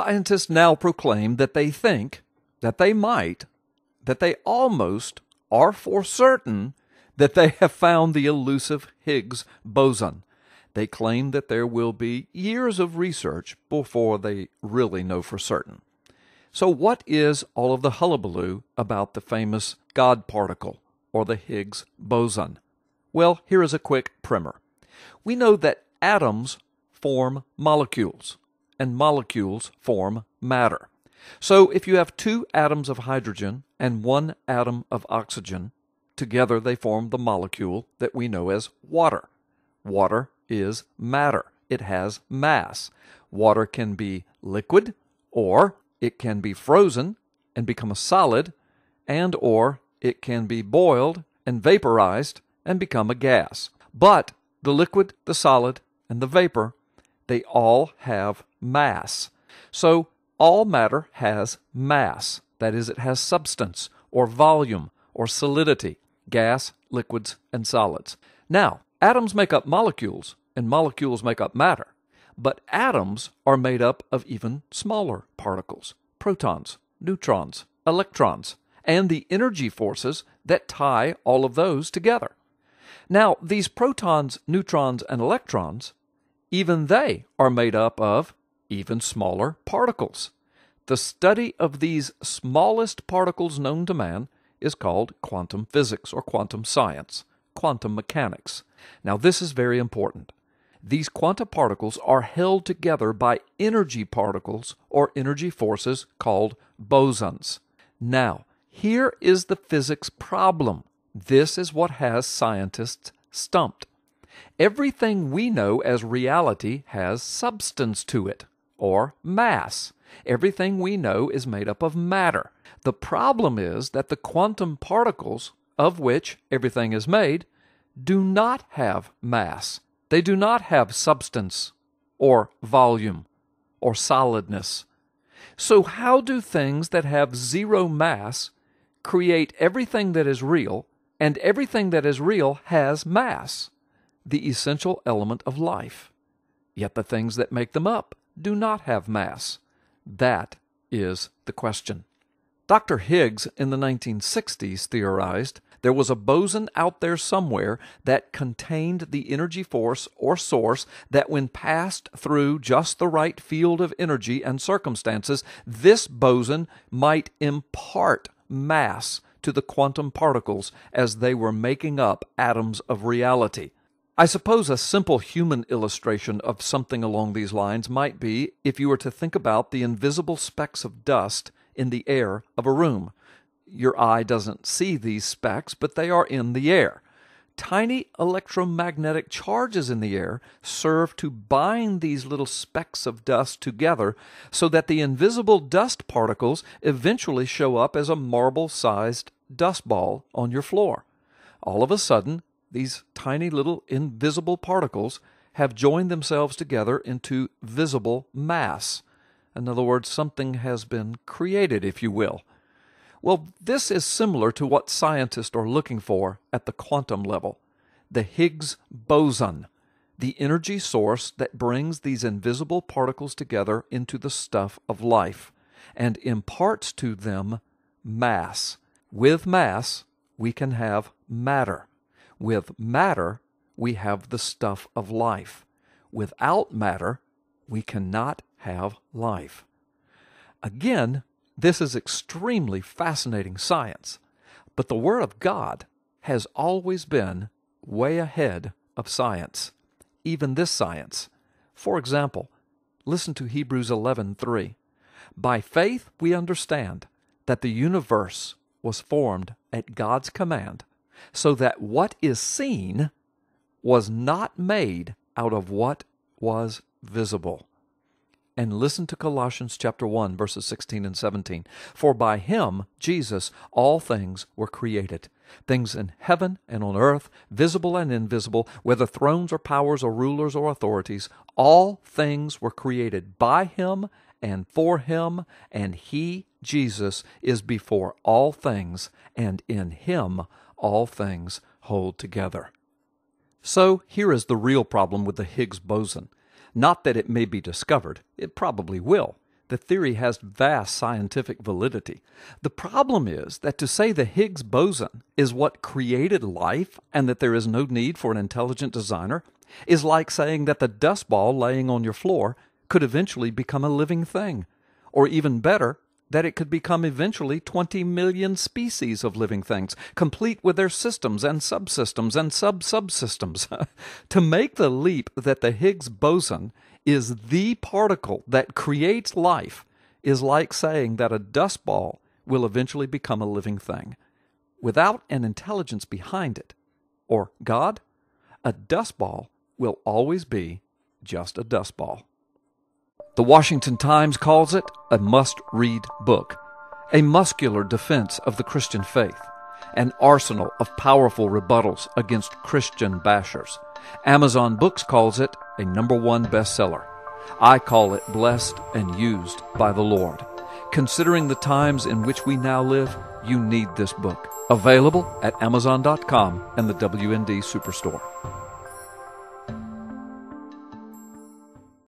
Scientists now proclaim that they think, that they might, that they almost are for certain that they have found the elusive Higgs boson. They claim that there will be years of research before they really know for certain. So what is all of the hullabaloo about the famous God particle, or the Higgs boson? Well, here is a quick primer. We know that atoms form molecules, and molecules form matter. So if you have 2 atoms of hydrogen and 1 atom of oxygen, together they form the molecule that we know as water. Water is matter. It has mass. Water can be liquid, or it can be frozen and become a solid, and or it can be boiled and vaporized and become a gas. But the liquid, the solid, and the vapor, they all have mass. So all matter has mass. That is, it has substance, or volume, or solidity, gas, liquids, and solids. Now, atoms make up molecules, and molecules make up matter. But atoms are made up of even smaller particles, protons, neutrons, electrons, and the energy forces that tie all of those together. Now, these protons, neutrons, and electrons, even they are made up of even smaller particles. The study of these smallest particles known to man is called quantum physics or quantum science, quantum mechanics. Now, this is very important. These quantum particles are held together by energy particles or energy forces called bosons. Now, here is the physics problem. This is what has scientists stumped. Everything we know as reality has substance to it, or mass. Everything we know is made up of matter. The problem is that the quantum particles, of which everything is made, do not have mass. They do not have substance, or volume, or solidness. So how do things that have zero mass create everything that is real, and everything that is real has mass, the essential element of life? Yet the things that make them up do not have mass. That is the question. Dr. Higgs in the 1960s theorized there was a boson out there somewhere that contained the energy force or source that when passed through just the right field of energy and circumstances, this boson might impart mass to the quantum particles as they were making up atoms of reality. I suppose a simple human illustration of something along these lines might be if you were to think about the invisible specks of dust in the air of a room. Your eye doesn't see these specks, but they are in the air. Tiny electromagnetic charges in the air serve to bind these little specks of dust together so that the invisible dust particles eventually show up as a marble-sized dust ball on your floor. All of a sudden, these tiny little invisible particles have joined themselves together into visible mass. In other words, something has been created, if you will. Well, this is similar to what scientists are looking for at the quantum level. The Higgs boson, the energy source that brings these invisible particles together into the stuff of life and imparts to them mass. With mass, we can have matter. With matter, we have the stuff of life. Without matter, we cannot have life. Again, this is extremely fascinating science, but the Word of God has always been way ahead of science, even this science. For example, listen to Hebrews 11:3. By faith we understand that the universe was formed at God's command, so that what is seen was not made out of what was visible. And listen to Colossians chapter 1, verses 16 and 17. For by him, Jesus, all things were created, things in heaven and on earth, visible and invisible, whether thrones or powers or rulers or authorities, all things were created by him and for him, and he, Jesus, is before all things, and in him all things hold together. So here is the real problem with the Higgs boson. Not that it may be discovered, it probably will. The theory has vast scientific validity. The problem is that to say the Higgs boson is what created life and that there is no need for an intelligent designer is like saying that the dust ball laying on your floor could eventually become a living thing. Or even better, that it could become eventually 20 million species of living things, complete with their systems and subsystems and sub-subsystems. To make the leap that the Higgs boson is the particle that creates life is like saying that a dust ball will eventually become a living thing. Without an intelligence behind it, or God, a dust ball will always be just a dust ball. The Washington Times calls it a must-read book, a muscular defense of the Christian faith, an arsenal of powerful rebuttals against Christian bashers. Amazon Books calls it a #1 bestseller. I call it blessed and used by the Lord. Considering the times in which we now live, you need this book. Available at Amazon.com and the WND Superstore.